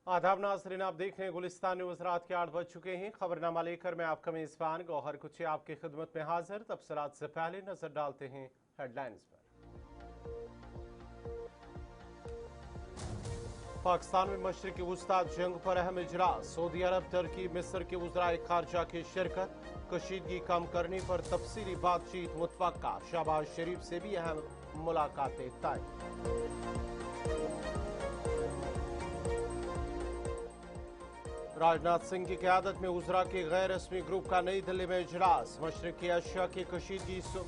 आदाब नाज़रीन, आप देख रहे हैं गुलिस्तान न्यूज़। रात के 8 बज चुके हैं। खबरनामा लेकर मैं आपका मेज़बान गौहर कुछी आपकी खिदमत में हाजिर। तफसीलात से पहले नजर डालते हैं हेडलाइंस पर। पाकिस्तान में मशरिकी वुस्ता जंग पर अहम इजलास, सऊदी अरब, टर्की, मिस्र के वज़राए खारजा की शिरकत, कशीदगी कम करने पर तफसीली बातचीत मुतवक्का, शहबाज शरीफ से भी अहम मुलाकातें तय। राजनाथ सिंह की क़यादत में वज़रा के गैर रस्मी ग्रुप का नई दिल्ली में इजलास, मशरक़ी एशिया की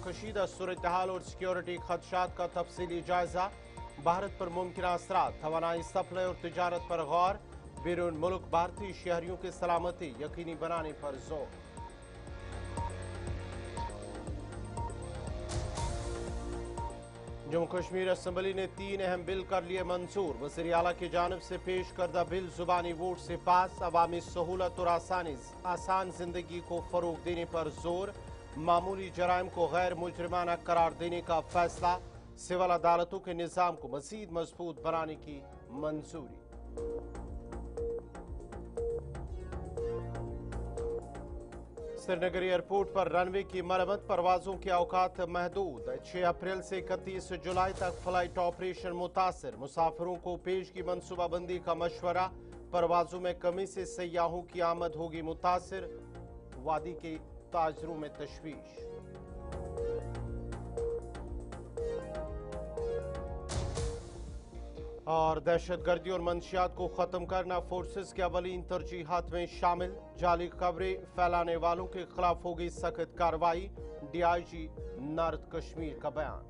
कशीदा सूरत हाल और सिक्योरिटी खदशात का तफसीली जायजा, भारत पर मुमकिन असरात, तवानाई सप्लाई और तिजारत पर गौर, बैरून मुल्क भारतीय शहरियों की सलामती यकीनी बनाने पर जोर। जम्मू कश्मीर असम्बली ने 3 अहम बिल कर लिए मंजूर, वज़ीर आला की जानिब से पेश करदा बिल जुबानी वोट से पास, अवामी सहूलत और आसान जिंदगी को फरोग देने पर जोर, मामूली जराइम को गैर मुजरिमाना करार देने का फैसला, सिविल अदालतों के निज़ाम को मज़ीद मजबूत बनाने की मंजूरी। श्रीनगर एयरपोर्ट पर रनवे की मरम्मत, परवाजों के औकात महदूद, 6 अप्रैल से 31 जुलाई तक फ्लाइट ऑपरेशन मुतासर, मुसाफिरों को पेशगी मनसूबाबंदी का मशवरा, परवाजों में कमी से सयाहों की आमद होगी मुतासर, वादी के ताजरों में तशवीश। और दहशतगर्दी और मंशियात को खत्म करना फोर्सेस के अवलीन तरजीहात में शामिल, जाली खबरें फैलाने वालों के खिलाफ होगी सख्त कार्रवाई, डीआईजी नॉर्थ कश्मीर का बयान।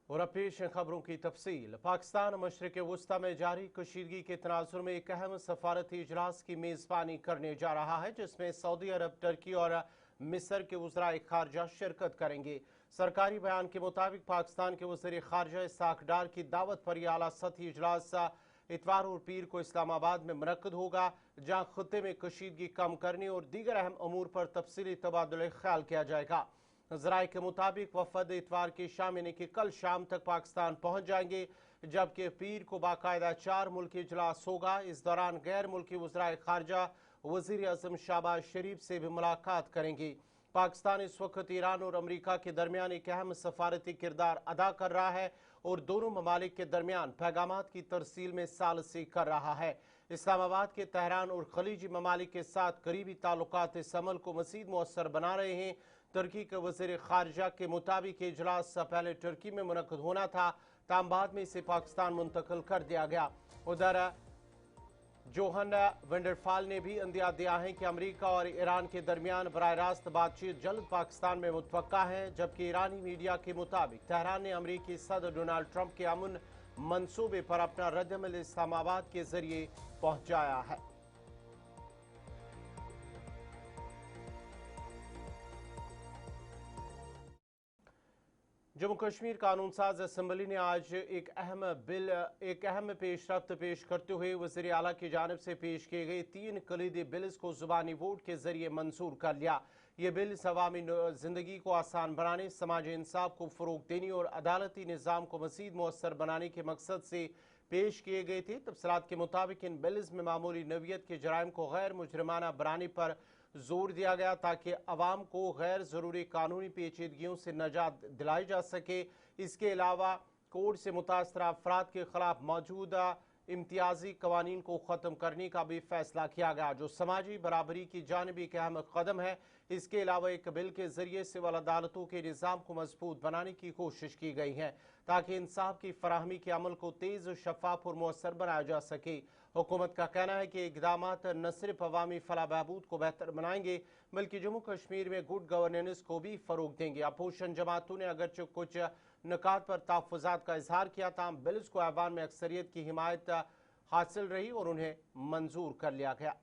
और अब पेश है खबरों की तफसील। पाकिस्तान मशरिक़ वुस्ता में जारी कशीदगी के तनाजुर में एक अहम सफारती इजलास की मेज़बानी करने जा रहा है, जिसमें सऊदी अरब, टर्की और मिस्र के वज़राए खारजा शिरकत करेंगे। सरकारी बयान के मुताबिक पाकिस्तान के वज़ीर खारजा इसहाक डार की दावत पर यह आला सतही इजलास इतवार और पीर को इस्लामाबाद में मुनक्कद होगा, जहाँ खत्े में कशीदगी कम करने और दीगर अहम अमूर पर तफसीली तबादुल ख्याल किया जाएगा। ज़राए के मुताबिक वफद इतवार की शाम यानी कि कल शाम तक पाकिस्तान पहुँच जाएंगे, जबकि पीर को बाकायदा 4 मुल्की इजलास होगा। इस दौरान गैर मुल्की वज़राए खारजा वज़ीर आज़म शहबाज शरीफ से भी मुलाकात करेंगी। पाकिस्तान इस वक्त ईरान और अमरीका के दरमियान एक अहम सफारती किरदार अदा कर रहा है और दोनों ममालिक के दरमियान पैगामात की तरसील में सालसी कर रहा है। इस्लामाबाद के तेहरान और खलीजी ममालिक के साथ करीबी ताल्लुकात इस अमल को मज़ीद मुअस्सर बना रहे हैं। तुर्की के वज़ीर खारजा के मुताबिक इजलास पहले तुर्की में मुनक्कद होना था, ताम बाद में इसे पाकिस्तान मुंतकिल कर दिया गया। उधर जोहन वेंडरफाल ने भी अंदिया दिया है कि अमेरिका और ईरान के दरमियान बराह रास्त बातचीत जल्द पाकिस्तान में मुतवक्का है, जबकि ईरानी मीडिया के मुताबिक तेहरान ने अमेरिकी सदर डोनाल्ड ट्रंप के अमन मंसूबे पर अपना रद्दअमल इस्लामाबाद के जरिए पहुंचाया है। जम्मू कश्मीर कानून साज असम्बली ने आज एक अहम पेशरफ्त पेश करते हुए वज़ीर आला की जानिब से पेश किए गए 3 कलीदी बिल्स को जुबानी वोट के जरिए मंजूर कर लिया। ये बिल अवामी जिंदगी को आसान बनाने, समाजी इंसाफ को फ़रोग देने और अदालती निज़ाम को मज़ीद मुअस्सर बनाने के मकसद से पेश किए गए थे। तफसीलात के मुताबिक इन बिल्स में मामूली नौइयत के जराइम को गैर मुजरिमाना बनाने पर जोर दिया गया, ताकि अवाम को गैर ज़रूरी कानूनी पेचीदगियों से निजात दिलाई जा सके। इसके अलावा कोड से मुतासर अफराद के खिलाफ मौजूदा इम्तियाजी कवानीन को ख़त्म करने का भी फैसला किया गया, जो समाजी बराबरी की जानिब एक अहम कदम है। इसके अलावा एक बिल के जरिए सिविल अदालतों के निज़ाम को मजबूत बनाने की कोशिश की गई है, ताकि इंसाफ की फराहमी के अमल को तेज़, शफाफ और मुअस्सर बनाया जा सके। हुकूमत का कहना है कि इक़दामात न सिर्फ अवामी फलाह बहबूद को बेहतर बनाएंगे, बल्कि जम्मू कश्मीर में गुड गवर्नेंस को भी फ़रोग देंगे। अपोजिशन जमातों ने अगरचे कुछ निकात पर तहफ़्फ़ुज़ात का इजहार किया, ताहम बिल्स को ऐवान में अक्सरियत की हिमायत हासिल रही और उन्हें मंजूर कर लिया गया।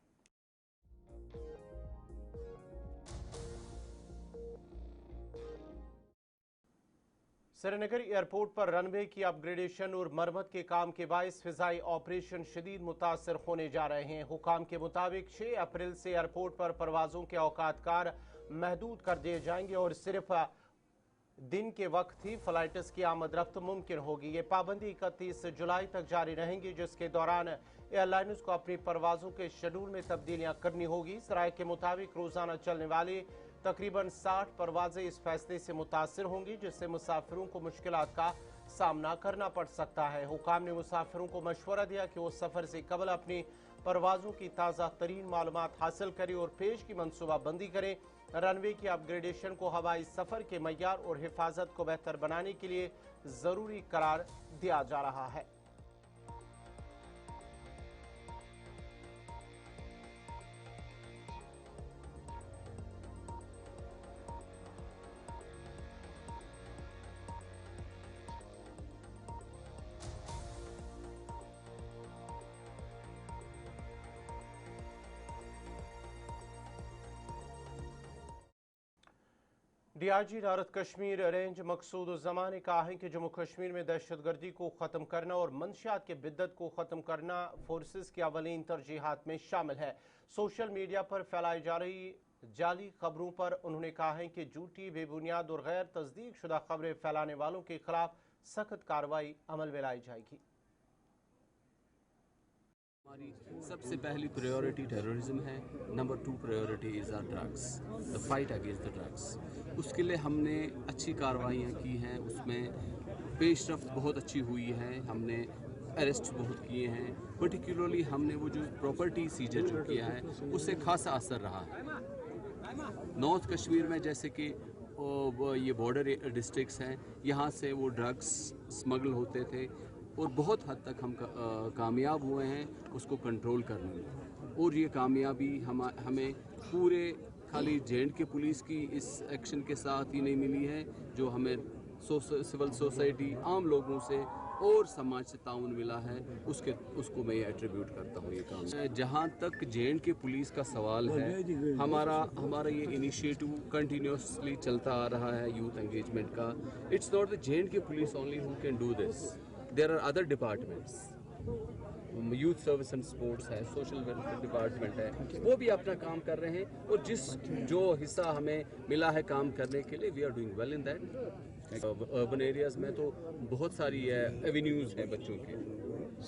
श्रीनगर एयरपोर्ट पर रनवे की अपग्रेडेशन और मरम्मत के काम के बायस फ़िज़ाई ऑपरेशन शदीद मुतासर होने जा रहे हैं। हुकाम के मुताबिक 6 अप्रैल से एयरपोर्ट पर परवाज़ों के औकात कार महदूद कर दिए जाएंगे और सिर्फ दिन के वक्त ही फ्लाइट्स की आमद रफ्त मुमकिन होगी। ये पाबंदी 31 जुलाई तक जारी रहेंगी, जिसके दौरान एयरलाइंस को अपनी परवाज़ों के शेड्यूल में तब्दीलियां करनी होगी। सराय के मुताबिक रोज़ाना चलने वाली तकरीबन 60 परवाज़ें इस फैसले से मुतासिर होंगी, जिससे मुसाफिरों को मुश्किलात का सामना करना पड़ सकता है। हुकाम ने मुसाफिरों को मशवरा दिया कि वो सफ़र से कबल अपनी परवाज़ों की ताज़ा तरीन मालूमात हासिल करें और पेश की मनसूबाबंदी करें। रनवे की अपग्रेडेशन को हवाई सफ़र के मयार और हिफाजत को बेहतर बनाने के लिए ज़रूरी करार दिया जा रहा है। डीआईजी नारद कश्मीर रेंज मकसूद उज़्ज़मा ने कहा है कि जम्मू कश्मीर में दहशतगर्दी को ख़त्म करना और मंशियात के बिद्दत को ख़त्म करना फोर्सेस की अवलीन तरजीहात में शामिल है। सोशल मीडिया पर फैलाई जा रही जाली खबरों पर उन्होंने कहा है कि झूठी, बेबुनियाद और गैर तस्दीक शुदा खबरें फैलाने वालों के खिलाफ सख्त कार्रवाई अमल में लाई जाएगी। हमारी सबसे पहली प्रायोरिटी टेररिज्म है, number 2 priority is our drugs, the fight against the drugs. उसके लिए हमने अच्छी कार्रवाइयाँ की हैं, उसमें पेशरफ्त बहुत अच्छी हुई है, हमने अरेस्ट बहुत किए हैं। पर्टिकुलरली हमने वो जो प्रॉपर्टी सीजर जो किया है उससे खासा असर रहा है। नॉर्थ कश्मीर में जैसे कि ये बॉर्डर डिस्ट्रिक्ट्स हैं, यहाँ से वो ड्रग्स स्मगल होते थे और बहुत हद तक हम कामयाब हुए हैं उसको कंट्रोल करने में। और ये कामयाबी हमें पूरे खाली जे.एंड.के पुलिस की इस एक्शन के साथ ही नहीं मिली है, जो हमें सिविल सोसाइटी, आम लोगों से और समाज से ताउन मिला है, उसको मैं एट्रीब्यूट करता हूँ ये काम। जहाँ तक जे.एंड.के पुलिस का सवाल है, हमारा ये इनिशिएटिव कंटिन्यूसली चलता आ रहा है यूथ एंगेजमेंट का। It's not the J and K police only who can do this, there are other departments, youth service and sports है, सोशल वेलफेयर डिपार्टमेंट है, वो भी अपना काम कर रहे हैं। और जो हिस्सा हमें मिला है काम करने के लिए, we are doing well in that. Urban areas में तो बहुत सारी एवेन्यूज़ हैं बच्चों के,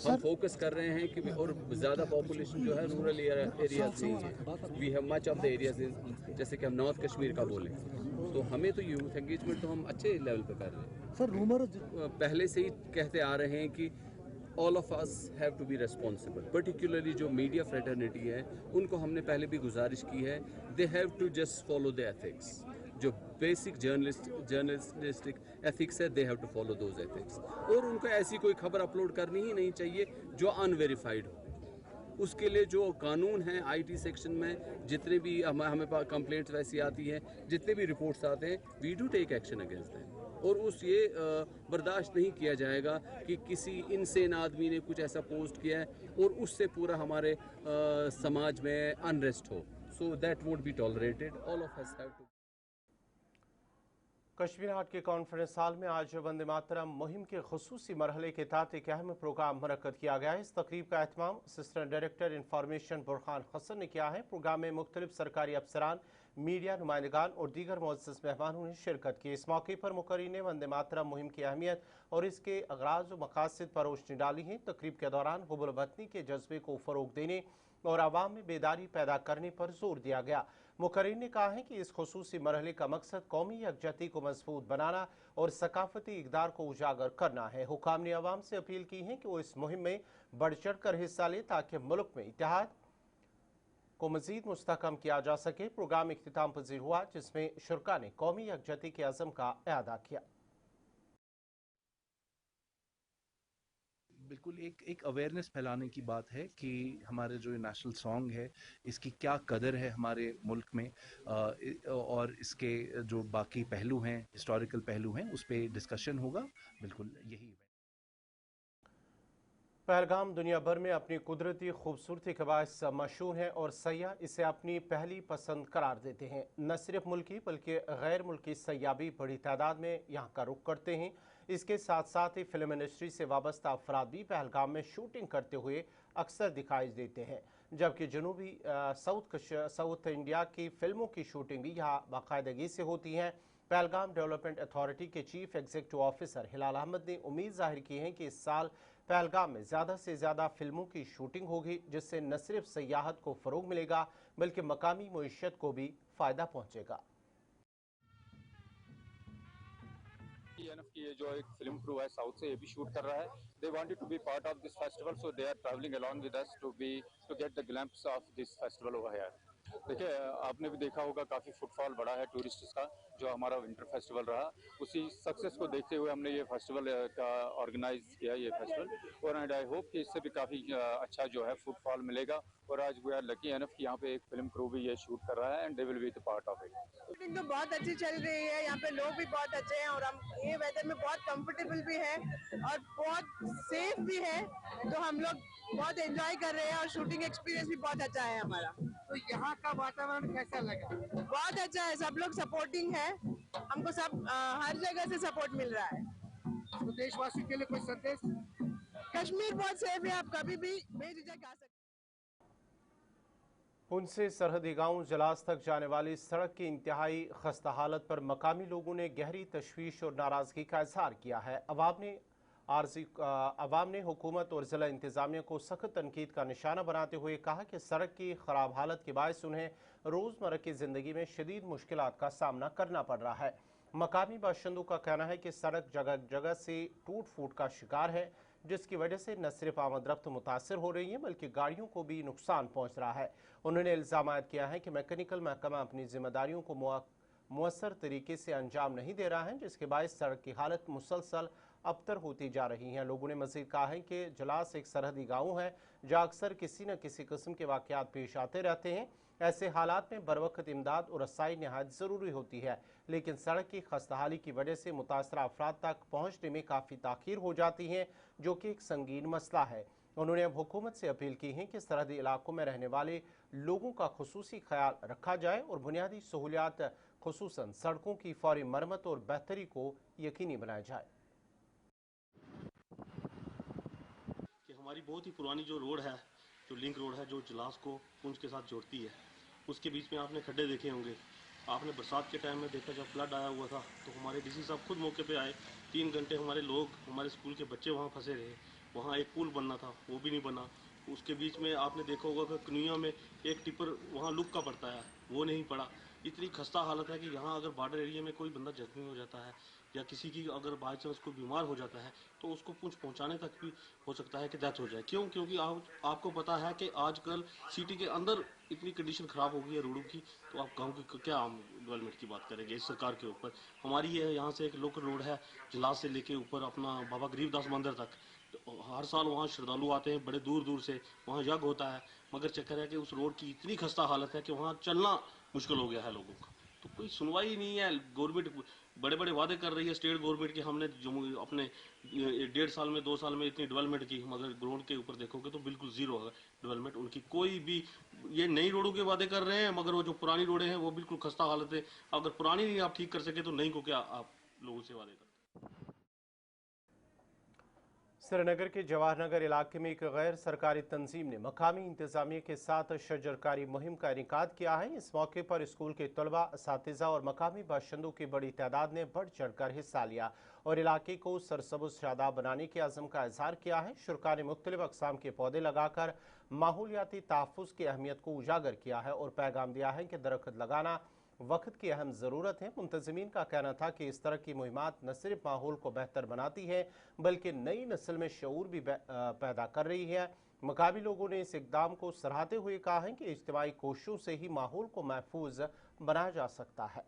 हम फोकस कर रहे हैं कि और ज़्यादा पॉपुलेशन जो है रूरल एरियाज नहीं है। We have much of the areas, जैसे कि हम नॉर्थ कश्मीर का बोलें तो हमें तो यूथ एंगेजमेंट तो हम अच्छे लेवल पे कर रहे हैं। सर रूमर पहले से ही कहते आ रहे हैं कि all of us have to be responsible, particularly जो मीडिया फ्रेटर्निटी है उनको हमने पहले भी गुजारिश की है, they have to just follow the ethics. जो बेसिक जर्नलिस्टिक एथिक्स है, they have to follow those ethics. और उनको ऐसी कोई खबर अपलोड करनी ही नहीं चाहिए जो अनवेरीफाइड हो। उसके लिए जो कानून है आईटी सेक्शन में, जितने भी हमें पास कंप्लेंट्स वैसी आती हैं, जितने भी रिपोर्ट्स आते हैं, we do take action against them. और ये बर्दाश्त नहीं किया जाएगा कि किसी इनसेन आदमी ने कुछ ऐसा पोस्ट किया है और उससे पूरा हमारे समाज में अनरेस्ट हो। So that won't be tolerated, all of us have to. Kashmir Haat के कॉन्फ्रेंस हॉल में आज वंदे मातरम मुहिम के खुसूसी मरहले के तहत एक अहम प्रोग्राम मुनक्कद किया गया है। इस तकरीब का एहतमाम assistant director information Burhan Hassan ने किया है। प्रोग्राम में मुख्तलिफ सरकारी अफसरान, मीडिया नुमाइंदगान और दीगर मुअज़्ज़ज़ मेहमानों ने शिरकत की। इस मौके पर मुकर्रीन ने वंदे मातरम मुहिम की अहमियत और इसके अगराज व मकासद पर रोशनी डाली है। तकरीब के दौरान हुब्बुल वतनी के जज्बे को फ़रोग़ देने और आवाम में बेदारी पैदा करने पर जोर दिया गया। मुकर्रीन ने कहा है कि इस खुसूसी मरहले का मकसद कौमी यकजहती को मजबूत बनाना और सकाफती इक़दार को उजागर करना है। हुकाम ने आवाम से अपील की है कि वो इस मुहिम में बढ़ चढ़ कर हिस्सा ले ताकि मुल्क में इत्तेहाद को मजीद मुस्तहकम किया जा सके। प्रोग्राम इख्तिताम पजीर हुआ, जिसमें शुरका ने कौमी यकजहती के अज़म का इआदा किया। बिल्कुल एक अवेयरनेस फैलाने की बात है कि हमारे जो नेशनल सॉन्ग है इसकी क्या कदर है हमारे मुल्क में, और इसके जो बाकी पहलू हैं, हिस्टोरिकल पहलू हैं, उस पर डिस्कशन होगा। बिल्कुल यही पहलगाम दुनिया भर में अपनी कुदरती खूबसूरती के बायस मशहूर है और सयाह इसे अपनी पहली पसंद करार देते हैं। न सिर्फ मुल्की बल्कि गैर मुल्की सयाह भी बड़ी तादाद में यहाँ का रुख करते हैं। इसके साथ साथ ही फिल्म इंडस्ट्री से वाबस्ता अफराद भी पहलगाम में शूटिंग करते हुए अक्सर दिखाई देते हैं, जबकि जनूबी साउथ इंडिया की फिल्मों की शूटिंग भी यहाँ बाकायदगी से होती हैं। पहलगाम डेवलपमेंट अथॉरिटी के चीफ एग्जीक्यूटिव ऑफिसर हिलाल अहमद ने उम्मीद जाहिर की है कि इस साल पहलगाम में ज़्यादा से ज़्यादा फिल्मों की शूटिंग होगी, जिससे न सिर्फ सयाहत को फ़रोग मिलेगा बल्कि मकामी मईशत को भी फ़ायदा पहुँचेगा। की ये जो एक फिल्म क्रू है साउथ से, ये भी शूट कर रहा है. They wanted to be part of this festival, so they are traveling along with us to get the glimpse of this festival over here. देखिए, आपने भी देखा होगा काफ़ी फुटफॉल बढ़ा है टूरिस्ट्स का, जो हमारा विंटर फेस्टिवल रहा. उसी सक्सेस को देखते हुए हमने ये फेस्टिवल का ऑर्गेनाइज किया, ये फेस्टिवल, और एंड आई होप कि इससे भी काफ़ी अच्छा जो है फुटफॉल मिलेगा. और आज वी आर लकी एनफ कि यहाँ पे एक फिल्म क्रू भी ये शूट कर रहा है and they will be the part of it. Shooting तो बहुत अच्छी चल रही है, यहाँ पे लोग भी बहुत अच्छे हैं और हम ये वेदर में बहुत कंफर्टेबल भी है और बहुत सेफ भी है, तो हम लोग बहुत एंजॉय कर रहे हैं और शूटिंग एक्सपीरियंस भी बहुत अच्छा है हमारा. तो यहाँ का वातावरण कैसा लगा? बहुत अच्छा है, सब लोग सपोर्टिंग है, हमको सब हर जगह से सपोर्ट मिल रहा है. तो देशवासियों के लिए कोई संदेश? कश्मीर बहुत सेफ है, आप कभी भी बेझिझक आ सकते. उनसे सरहदी गांव जलास तक जाने वाली सड़क की इंतहाई खस्ता हालत पर मकामी लोगों ने गहरी तशवीश और नाराजगी का इजहार किया है. अवाम ने हुकूमत और ज़िला इंतज़ामिया को सख्त तनकीद का निशाना बनाते हुए कहा कि सड़क की ख़राब हालत के बायस उन्हें रोज़मर्रा की ज़िंदगी में शदीद मुश्किलात का सामना करना पड़ रहा है. मकामी बाशिंदों का कहना है कि सड़क जगह जगह से टूट फूट का शिकार है, जिसकी वजह से न सिर्फ आमदरफ्त मुतासर हो रही है बल्कि गाड़ियों को भी नुकसान पहुँच रहा है. उन्होंने इल्ज़ाम किया है कि मैकेनिकल महकमा अपनी जिम्मेदारियों को मुअस्सर तरीके से अंजाम नहीं दे रहा है, जिसके बायस सड़क की हालत मुसलसल अबतर होती जा रही हैं. लोगों ने मज़ीद कहा है कि जलास एक सरहदी गाँव है जहाँ अक्सर किसी न किसी किस्म के वाक़यात पेश आते रहते हैं. ऐसे हालात में बरवक्त इमदाद और रसाई नहायत ज़रूरी होती है, लेकिन सड़क की खस्ताहाली की वजह से मुतासरा अफराद तक पहुँचने में काफ़ी ताख़ीर हो जाती है, जो कि एक संगीन मसला है. उन्होंने अब हुकूमत से अपील की है कि सरहदी इलाकों में रहने वाले लोगों का खुसूसी ख्याल रखा जाए और बुनियादी सहूलियात खुसूसन सड़कों की फौरी मरम्मत और बेहतरी को यकीनी बनाया जाए. कि हमारी बहुत ही पुरानी जो रोड है, जो लिंक रोड है, जो जलास को पुंछ के साथ जोड़ती है, उसके बीच में आपने खड्डे देखे होंगे. आपने बरसात के टाइम में देखा, जब फ्लड आया हुआ था तो हमारे डीसी साहब खुद मौके पे आए. 3 घंटे हमारे लोग, हमारे स्कूल के बच्चे वहाँ फंसे रहे. वहाँ एक पुल बनना था, वो भी नहीं बना. उसके बीच में आपने देखा होगा कि कनुइया में एक टिपर वहाँ लुक का पड़ता है, वो नहीं पड़ा. इतनी खस्ता हालत है कि यहाँ अगर बॉर्डर एरिया में कोई बंदा जख्मी हो जाता है या किसी की अगर बाई चांस कोई बीमार हो जाता है तो उसको पुंछ पहुँचाने तक भी हो सकता है कि डेथ हो जाए. क्योंकि आपको पता है कि आजकल सिटी के अंदर इतनी कंडीशन ख़राब हो गई है रोडों की, तो आप गाँव की क्या हम डेवलपमेंट की बात करेंगे इस सरकार के ऊपर. हमारी ये यहाँ से एक लोकल रोड है जलास से लेके ऊपर अपना बाबा गरीबदास मंदिर तक. हर साल वहाँ श्रद्धालु आते हैं बड़े दूर दूर से, वहाँ यज्ञ होता है, मगर चक्कर है कि उस रोड की इतनी खस्ता हालत है कि वहाँ चलना मुश्किल हो गया है लोगों का. तो कोई सुनवाई ही नहीं है. गवर्नमेंट बड़े बड़े वादे कर रही है, स्टेट गवर्नमेंट की हमने अपने 1.5 साल में 2 साल में इतनी डेवलपमेंट की, मगर ग्राउंड के ऊपर देखोगे तो बिल्कुल जीरो है डेवलपमेंट उनकी. कोई भी ये नई रोडों के वादे कर रहे हैं, मगर वो जो पुरानी रोडें हैं वो बिल्कुल खस्ता हालत है. अगर पुरानी नहीं आप ठीक कर सके तो नई को क्या आप लोगों से वादे करते. श्रीनगर के जवाहर नगर इलाके में एक गैर सरकारी तंजीम ने मकामी इंतजामिया के साथ शजरकारी मुहिम का इनेकाद किया है. इस मौके पर स्कूल के तलबा, असातिज़ा और मकामी बाशिंदों की बड़ी तादाद ने बढ़ चढ़ कर हिस्सा लिया और इलाके को सरसब्ज़ शादाब बनाने के अज़म का इजहार किया है. शुरका ने मुख्तलिफ अक़साम के पौधे लगाकर माहौलियाती तहफ़्फ़ुज़ की अहमियत को उजागर किया है और पैगाम दिया है कि दरख्त लगाना वक्त की अहम ज़रूरत है. मुंतज़मीन का कहना था कि इस तरह की मुहिमात न सिर्फ माहौल को बेहतर बनाती है बल्कि नई नस्ल में शऊर भी पैदा कर रही है. मकामी लोगों ने इस इक़दाम को सराहते हुए कहा है कि इज्तिमाई कोशिशों से ही माहौल को महफूज बनाया जा सकता है.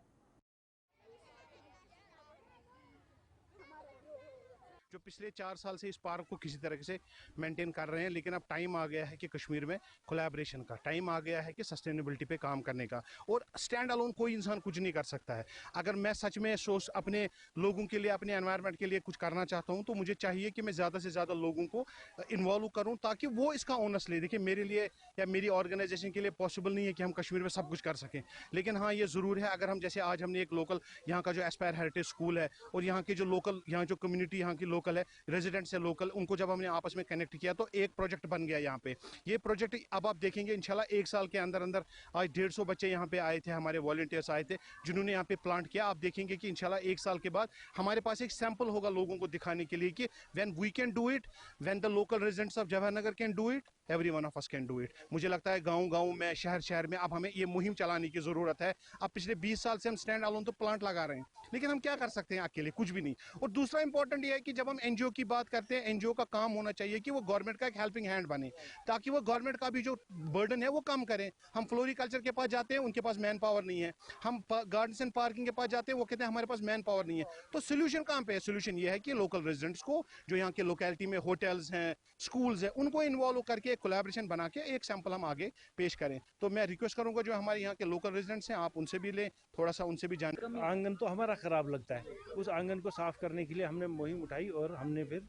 जो पिछले 4 साल से इस पार्क को किसी तरह से मेंटेन कर रहे हैं, लेकिन अब टाइम आ गया है कि कश्मीर में कोलैबोरेशन का टाइम आ गया है कि सस्टेनेबिलिटी पे काम करने का. और स्टैंड अलोन कोई इंसान कुछ नहीं कर सकता है. अगर मैं सच में अपने लोगों के लिए, अपने एनवायरनमेंट के लिए कुछ करना चाहता हूँ तो मुझे चाहिए कि मैं ज़्यादा से ज़्यादा लोगों को इन्वॉल्व करूँ ताकि वो इसका ओनर्स ले. देखिए, मेरे लिए या मेरी ऑर्गेनाइजेशन के लिए पॉसिबल नहीं है कि हम कश्मीर में सब कुछ कर सकें, लेकिन हाँ ये ज़रूर है अगर हम, जैसे आज हमने एक लोकल यहाँ का जो एस्पायर हेरिटेज स्कूल है और यहाँ के जो लोकल, यहाँ जो कम्युनिटी, यहाँ की लोकल है, रेजिडेंट से लोकल, उनको जब हमने आपस में कनेक्ट किया तो एक प्रोजेक्ट बन गया यहाँ पे। ये प्रोजेक्ट अब आप देखेंगे इंशाल्लाह 1 साल के अंदर अंदर आज 150 बच्चे यहाँ पे आए थे, हमारे वॉलंटियर्स आए थे जिन्होंने यहाँ पे प्लांट किया। आप देखेंगे कि इंशाल्लाह 1 साल के बाद हमारे पास एक सैंपल होगा लोगों को दिखाने के लिए कि when we can do it, when the local residents of Jawahar Nagar can do it, every one of us can do it. मुझे लगता है गाँव में, शहर में अब हमें ये मुहिम चलाने की ज़रूरत है। अब पिछले 20 साल से हम स्टैंड अलोन तो प्लांट लगा रहे हैं, लेकिन हम क्या कर सकते हैं अकेले? कुछ भी नहीं। और दूसरा इंपॉर्टेंट ये है कि जब हम एनजीओ की बात करते हैं, एनजीओ का काम होना चाहिए कि वो गवर्नमेंट का एक हेल्पिंग हैंड बने, ताकि वो गवर्नमेंट का भी जो बर्डन है वो कम करें। हम फ्लोरिकल्चर के पास जाते हैं, उनके पास मैन पावर नहीं है। हम गार्डन्स एंड पार्किंग के पास जाते हैं, वो कहते हैं हमारे पास मैन पावर नहीं है। तो सोल्यूशन कहाँ पे है? सोल्यूशन ये है कि लोकल रेजिडेंट्स को, जो यहाँ के लोकेलिटी में होटल्स हैं, स्कूल्स हैं, उनको इन्वॉल्व करके एक कोलैबोरेशन बना के एक सैंपल हम आगे पेश करें। तो मैं रिक्वेस्ट करूंगा जो हमारे यहाँ के लोकल रेजिडेंट्स हैं, आप उनसे भी लें, थोड़ा सा उनसे भी जान। आंगन तो हमारा ख़राब लगता है, उस आंगन को साफ़ करने के लिए हमने मुहिम उठाई और हमने फिर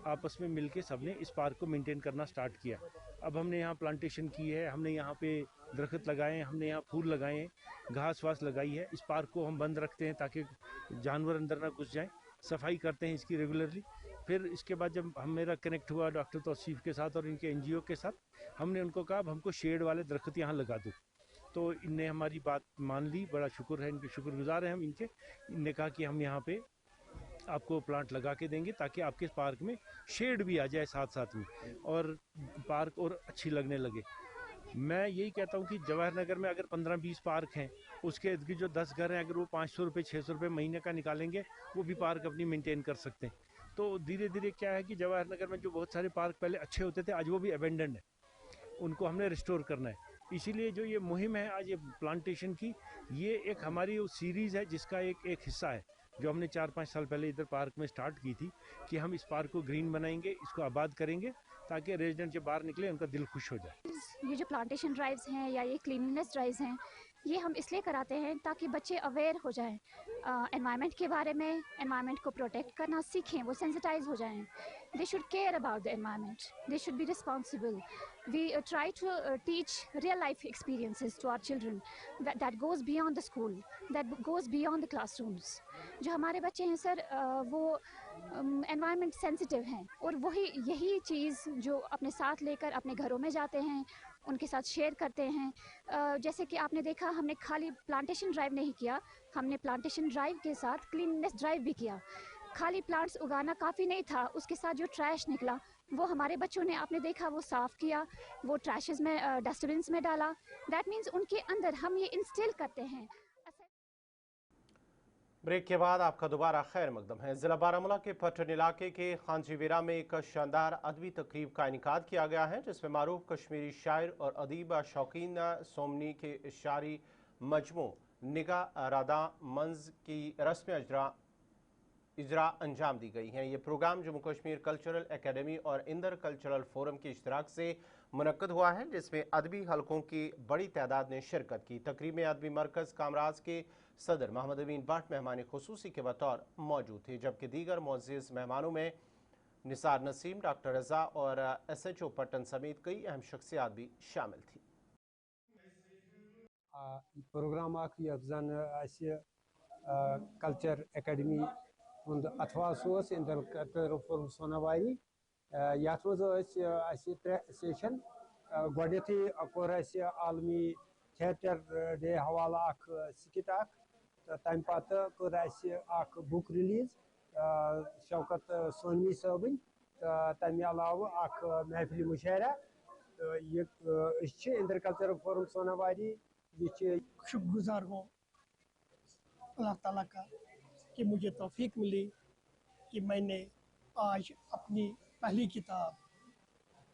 आपस में मिलके सबने इस पार्क को मेंटेन करना स्टार्ट किया। अब हमने यहाँ प्लांटेशन की है, हमने यहाँ पे दरख्त लगाए हैं, हमने यहाँ फूल लगाए हैं, घास वास लगाई है। इस पार्क को हम बंद रखते हैं ताकि जानवर अंदर ना घुस जाएं, सफाई करते हैं इसकी रेगुलरली। फिर इसके बाद जब मेरा कनेक्ट हुआ डॉक्टर तौसीफ के साथ और इनके एनजीओ के साथ, हमने उनको कहा अब हमको शेड वाले दरख्त यहाँ लगा दो। तो इनने हमारी बात मान ली, बड़ा शुक्र है, इनके शुक्रगुजार हैं हम इनके। इनने कहा कि हम यहाँ पे आपको प्लांट लगा के देंगे ताकि आपके पार्क में शेड भी आ जाए साथ साथ में और पार्क और अच्छी लगने लगे। मैं यही कहता हूँ कि जवाहर नगर में अगर 15-20 पार्क हैं, उसके इर्द गिर्द जो 10 घर हैं, अगर वो 500 रुपये 600 रुपये महीने का निकालेंगे, वो भी पार्क अपनी मेंटेन कर सकते हैं। तो धीरे धीरे क्या है कि जवाहर नगर में जो बहुत सारे पार्क पहले अच्छे होते थे, आज वो भी अबेंडेंड है, उनको हमने रिस्टोर करना है। इसीलिए जो ये मुहिम है आज ये प्लांटेशन की, ये एक हमारी सीरीज़ है जिसका एक हिस्सा है जो हमने 4-5 साल पहले इधर पार्क में स्टार्ट की थी कि हम इस पार्क को ग्रीन बनाएंगे, इसको आबाद करेंगे ताकि रेजिडेंट जब बाहर निकले उनका दिल खुश हो जाए। ये जो प्लांटेशन ड्राइव्स हैं या ये क्लीननेस ड्राइव्स हैं, ये हम इसलिए कराते हैं ताकि बच्चे अवेयर हो जाएं एनवायरनमेंट के बारे में, एनवायरनमेंट को प्रोटेक्ट करना सीखें, वो सेंसिटाइज हो जाएं। They should care about the environment. They should be responsible. We try to teach real life experiences to our children that goes beyond the school, that goes beyond the classrooms. जो हमारे बच्चे हैं sir, वो environment sensitive हैं और यही चीज़ जो अपने साथ लेकर अपने घरों में जाते हैं, उनके साथ शेयर करते हैं। जैसे कि आपने देखा, हमने खाली प्लांटेशन ड्राइव नहीं किया, हमने प्लांटेशन ड्राइव के साथ क्लीननेस ड्राइव भी किया। खाली प्लांट्स उगाना काफ़ी नहीं था, उसके साथ जो ट्रैश निकला वो हमारे बच्चों ने, आपने देखा, वो साफ़ किया, वो ट्रैशेस में डस्टबिन्स में डाला। दैट मीन्स उनके अंदर हम ये इंस्टिल करते हैं। ब्रेक के बाद आपका दोबारा खैर मकदम है। ज़िला बारामूला के पट्टन इलाके के खानजीवीरा में एक शानदार अदबी तकरीब का इनेकाद किया गया है जिसमें मारूफ कश्मीरी शायर और अदीब शौकीन सोमनी के शायरी मजमू निगाह रादा मंज की रस्म इजरा अंजाम दी गई हैं। ये program Jammu Kashmir cultural academy और इंदर कल्चरल फोरम की इश्तराक से मुनक्कद हुआ है जिसमें अदबी हलकों की बड़ी तादाद ने शिरकत की। तकरीब में अदबी मरकज़ कामराज के सदर मोहम्मद अमीन भट्ट मेहमान खुसूसी के बतौर मौजूद थे, जबकि दीगर मुअज़्ज़िज़ मेहमानों में निसार नसीम, डॉक्टर रज़ा और SHO पट्टन समेत कई अहम शख्सियात भी शामिल थी। प्रोग्राम कल्चर एकेडमी अथवास इंदर कल्चरल फोरम सोनावारी यथ त्रे सेशन गोडथी कोर आलमी थिएटर डे हवाला स्किट तम पत बुक रिलीज शौकत सोनवी सबन तमे अलाव महफिल मुशायरा ये इंदर कल्चरल फोरम सोनावारी ये शुक्रगुजार हूँ अल्लाह ताला का कि मुझे तौफीक मिली कि मैंने आज अपनी पहली किताब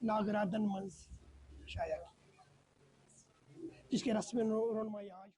नागरादन मंज शाया की, जिसके रस्म रोनमाई आज।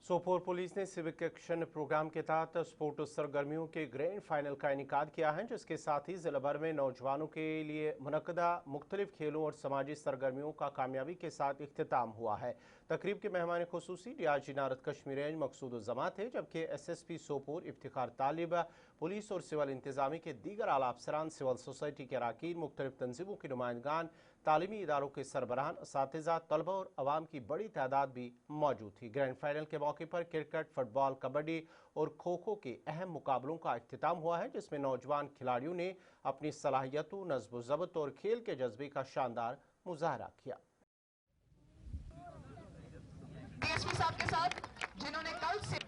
सोपोर पुलिस ने सिविक एक्शन प्रोग्राम के तहत स्पोर्ट्स सरगर्मियों के ग्रैंड फाइनल का इनेकाद किया है, जिसके साथ ही जिला भर में नौजवानों के लिए मुनक्कदा मुख्तलिफ खेलों और समाजी सरगर्मियों का कामयाबी के साथ इख्तिताम हुआ है। तकरीब के मेहमान खुसूसी रियाज इनारत कश्मीर रेंज मकसूद उज़्ज़मा थे, जबकि SSP सोपोर इफ्तिखार तालिब, पुलिस और सिविल इंतजामी के दीगर आला अफसरान, सिविल सोसाइटी के अरकान, मुख्तलिफ तंजीमों के नुमाइंदगान, तालीमी इदारों के सरबराहान, असातिज़ा, तलबा और अवाम की बड़ी तादाद भी मौजूद थी। ग्रैंड फाइनल के मौके पर क्रिकेट, फुटबॉल, कबड्डी और खो खो के अहम मुकाबलों का इख्तिताम हुआ है, जिसमें नौजवान खिलाड़ियों ने अपनी सलाहियतों, नज़्म व ज़ब्त और खेल के जज्बे का शानदार मुजाहरा किया। डीएसपी साहब के साथ जिन्होंने कल से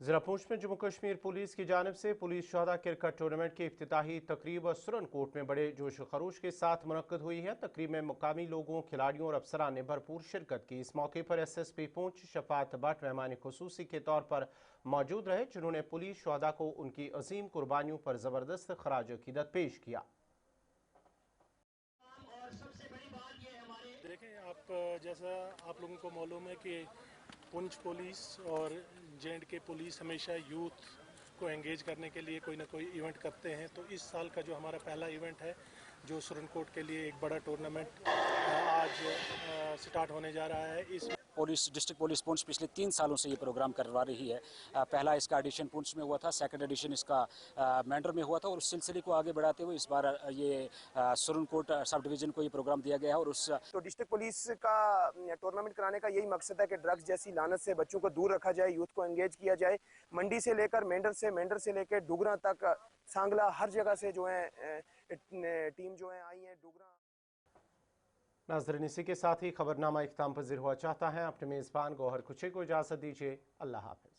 ज़िला पूंछ में जम्मू कश्मीर पुलिस की जानिब से पुलिस शहदा क्रिकेट टूर्नामेंट की इफ्तिताही तकरीब सुरनकोट में बड़े जोश खरोश के साथ मुनक्कद हुई है। तकरीब में मुकामी लोगों, खिलाड़ियों और अफसरान ने भरपूर शिरकत की। इस मौके पर SSP पूंछ शफात भट्ट मेहमान खुसूसी के तौर पर मौजूद रहे, जिन्होंने पुलिस शहदा को उनकी अजीम कुर्बानियों पर ज़बरदस्त खराज अकीदत पेश किया। देखें, आप जैसा आप लोगों को मालूम है कि पुंछ पुलिस और J&K पुलिस हमेशा यूथ को एंगेज करने के लिए कोई ना कोई इवेंट करते हैं। तो इस साल का जो हमारा पहला इवेंट है, जो सुरनकोट के लिए एक बड़ा टूर्नामेंट आज स्टार्ट होने जा रहा है। इस पुलिस डिस्ट्रिक्ट पुलिस पुंछ पिछले 3 सालों से ये प्रोग्राम करवा रही है। पहला इसका एडिशन पुंछ में हुआ था, सेकंड एडिशन इसका मैंडर में हुआ था, और उस सिलसिले को आगे बढ़ाते हुए इस बार ये सुरनकोट सब डिवीज़न को ये प्रोग्राम दिया गया है। और उस तो डिस्ट्रिक्ट पुलिस का टूर्नामेंट कराने का यही मकसद है कि ड्रग्स जैसी लानत से बच्चों को दूर रखा जाए, यूथ को एंगेज किया जाए। मंडी से लेकर मेंढर से लेकर डुगरा तक, सांगला, हर जगह से जो है टीम जो है आई है। डुगरा नाज़रीन, इसी के साथ ही खबरनामा इख्तिताम पज़ीर हुआ चाहता है। अपने मेज़बान गौहर कुछे को इजाज़त दीजिए। अल्लाह हाफ़िज़।